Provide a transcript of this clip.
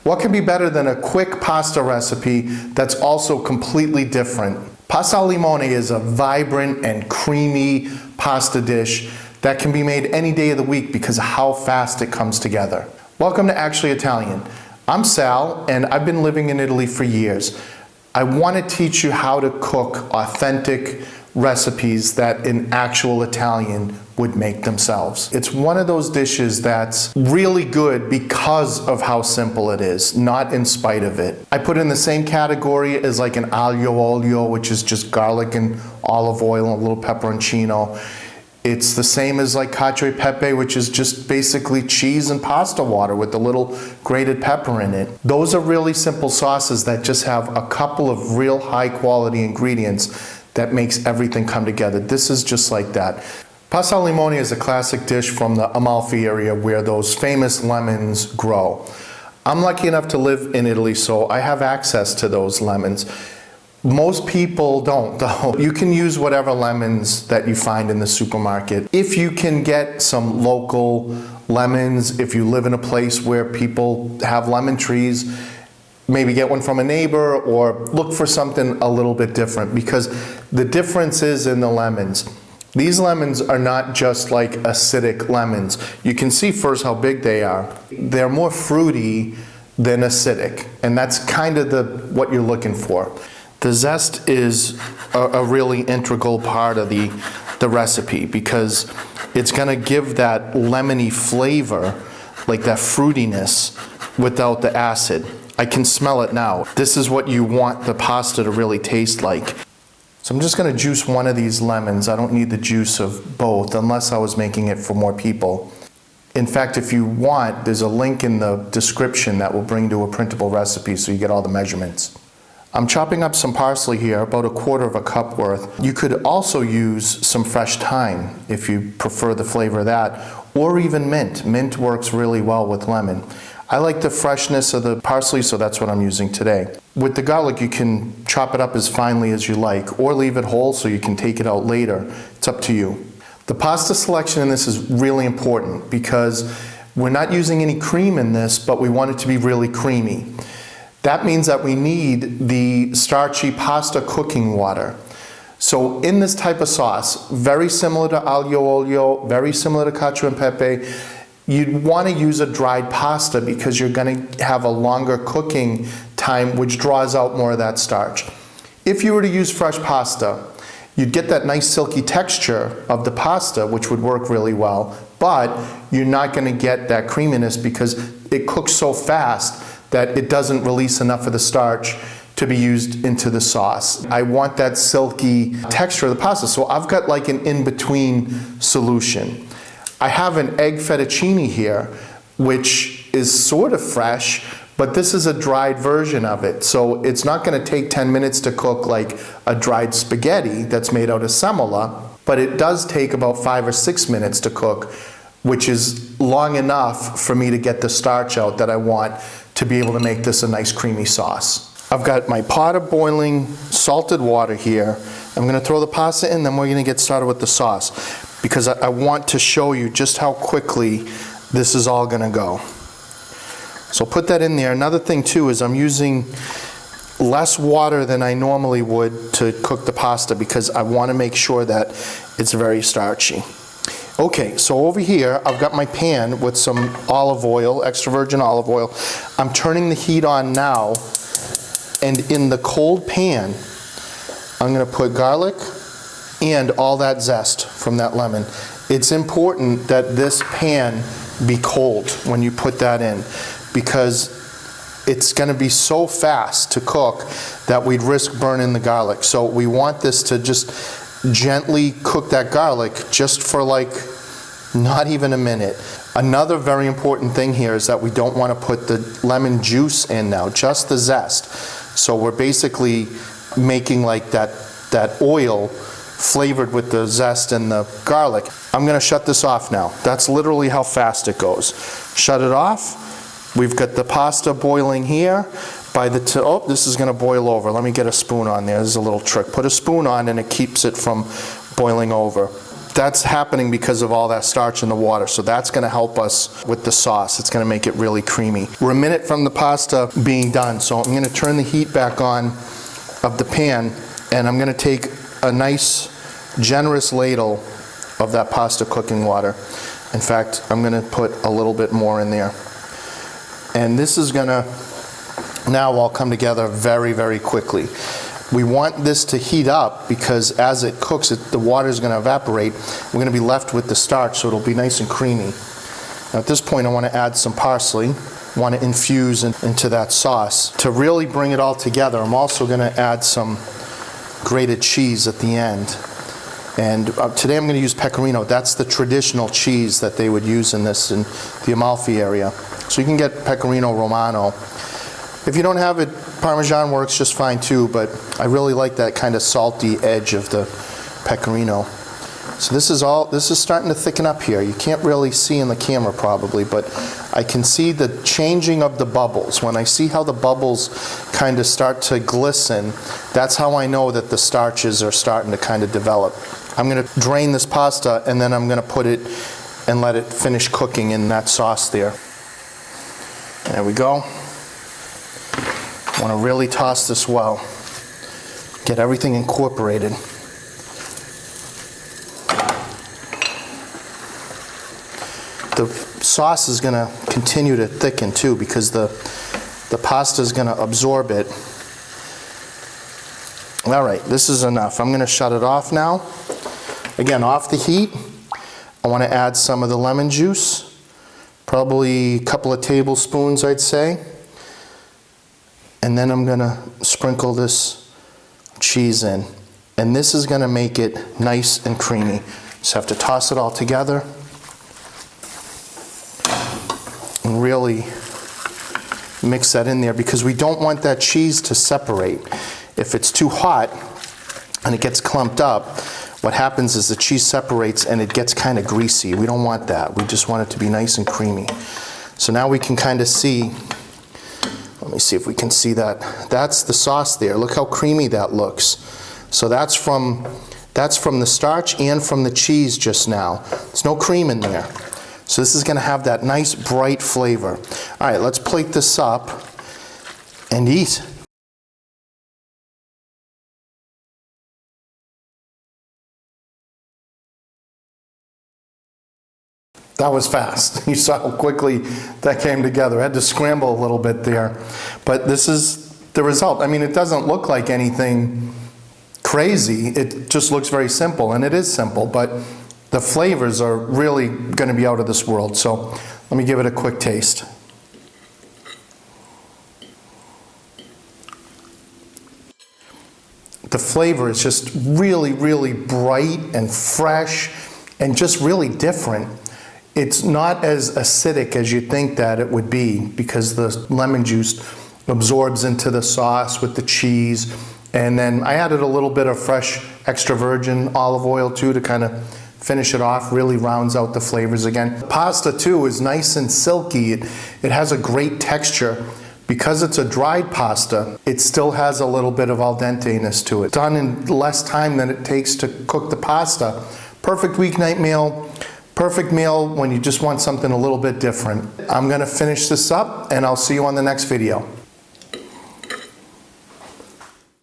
What can be better than a quick pasta recipe that's also completely different? Pasta al limone is a vibrant and creamy pasta dish that can be made any day of the week because of how fast it comes together. Welcome to Actually Italian. I'm Sal, and I've been living in Italy for years. I want to teach you how to cook authentic recipes that an actual Italian would make themselves. It's one of those dishes that's really good because of how simple it is, not in spite of it. I put it in the same category as like an aglio olio, which is just garlic and olive oil and a little pepperoncino. It's the same as like cacio e pepe, which is just basically cheese and pasta water with a little grated pepper in it. Those are really simple sauces that just have a couple of real high quality ingredients that makes everything come together. This is just like that. Pasta al limone is a classic dish from the Amalfi area where those famous lemons grow. I'm lucky enough to live in Italy, so I have access to those lemons. Most people don't, though. You can use whatever lemons that you find in the supermarket. If you can get some local lemons, if you live in a place where people have lemon trees, maybe get one from a neighbor or look for something a little bit different, because the difference is in the lemons. These lemons are not just like acidic lemons. You can see first how big they are. They're more fruity than acidic, and that's kind of what you're looking for. The zest is a really integral part of the recipe because it's gonna give that lemony flavor, like that fruitiness, without the acid. I can smell it now. This is what you want the pasta to really taste like. So I'm just gonna juice one of these lemons. I don't need the juice of both unless I was making it for more people. In fact, if you want, there's a link in the description that will bring to a printable recipe so you get all the measurements. I'm chopping up some parsley here, about 1/4 cup worth. You could also use some fresh thyme if you prefer the flavor of that, or even mint. Mint works really well with lemon. I like the freshness of the parsley, so that's what I'm using today. With the garlic, you can chop it up as finely as you like, or leave it whole so you can take it out later. It's up to you. The pasta selection in this is really important because we're not using any cream in this, but we want it to be really creamy. That means that we need the starchy pasta cooking water. So in this type of sauce, very similar to aglio olio, very similar to cacio e pepe, you'd want to use a dried pasta because you're going to have a longer cooking time, which draws out more of that starch. If you were to use fresh pasta, you'd get that nice silky texture of the pasta, which would work really well, but you're not going to get that creaminess because it cooks so fast that it doesn't release enough of the starch to be used into the sauce. I want that silky texture of the pasta, so I've got like an in-between solution. I have an egg fettuccine here, which is sort of fresh, but this is a dried version of it. So it's not gonna take 10 minutes to cook like a dried spaghetti that's made out of semola, but it does take about 5 or 6 minutes to cook, which is long enough for me to get the starch out that I want to be able to make this a nice creamy sauce. I've got my pot of boiling salted water here. I'm gonna throw the pasta in, then we're gonna get started with the sauce because I want to show you just how quickly this is all gonna go. So put that in there. Another thing too is I'm using less water than I normally would to cook the pasta because I wanna make sure that it's very starchy. Okay, so over here, I've got my pan with some olive oil, extra virgin olive oil. I'm turning the heat on now, and in the cold pan, I'm gonna put garlic and all that zest from that lemon. It's important that this pan be cold when you put that in because it's gonna be so fast to cook that we'd risk burning the garlic. So we want this to just gently cook that garlic just for like not even a minute. Another very important thing here is that we don't want to put the lemon juice in now, just the zest. So we're basically making like that oil flavored with the zest and the garlic. I'm gonna shut this off now. That's literally how fast it goes. Shut it off. We've got the pasta boiling here. Oh, this is gonna boil over. Let me get a spoon on there. This is a little trick. Put a spoon on and it keeps it from boiling over. That's happening because of all that starch in the water, so that's going to help us with the sauce. It's going to make it really creamy. We're a minute from the pasta being done, so I'm going to turn the heat back on of the pan, and I'm going to take a nice, generous ladle of that pasta cooking water. In fact, I'm going to put a little bit more in there. And this is going to now all come together very, very quickly. We want this to heat up because as it cooks, the water is going to evaporate. We're going to be left with the starch, so it'll be nice and creamy. Now at this point, I want to add some parsley. I want to infuse into that sauce. To really bring it all together, I'm also going to add some grated cheese at the end. And today I'm going to use pecorino. That's the traditional cheese that they would use in this in the Amalfi area. So you can get pecorino romano. If you don't have it, Parmesan works just fine too, but I really like that kind of salty edge of the pecorino. So this is starting to thicken up here. You can't really see in the camera probably, but I can see the changing of the bubbles. When I see how the bubbles kind of start to glisten, that's how I know that the starches are starting to kind of develop. I'm going to drain this pasta and then I'm going to put it and let it finish cooking in that sauce there. There we go. I want to really toss this well. Get everything incorporated. The sauce is going to continue to thicken too because the pasta is going to absorb it. All right, this is enough. I'm going to shut it off now. Again, off the heat. I want to add some of the lemon juice, probably a couple of tablespoons, I'd say. And then I'm going to sprinkle this cheese in. And this is going to make it nice and creamy. Just have to toss it all together and really mix that in there because we don't want that cheese to separate. If it's too hot and it gets clumped up, what happens is the cheese separates and it gets kind of greasy. We don't want that. We just want it to be nice and creamy. So now we can kind of see. Let me see if we can see that. That's the sauce there. Look how creamy that looks. So that's from the starch and from the cheese just now. There's no cream in there. So this is going to have that nice bright flavor. All right, let's plate this up and eat. That was fast. You saw how quickly that came together. I had to scramble a little bit there. But this is the result. I mean, it doesn't look like anything crazy. It just looks very simple, and it is simple, but the flavors are really going to be out of this world. So let me give it a quick taste. The flavor is just really, really bright and fresh and just really different. It's not as acidic as you think that it would be because the lemon juice absorbs into the sauce with the cheese. And then I added a little bit of fresh extra virgin olive oil too to kind of finish it off, really rounds out the flavors again. The pasta too is nice and silky. It has a great texture. Because it's a dried pasta, it still has a little bit of al dente-ness to it. Done in less time than it takes to cook the pasta. Perfect weeknight meal. Perfect meal when you just want something a little bit different. I'm going to finish this up and I'll see you on the next video.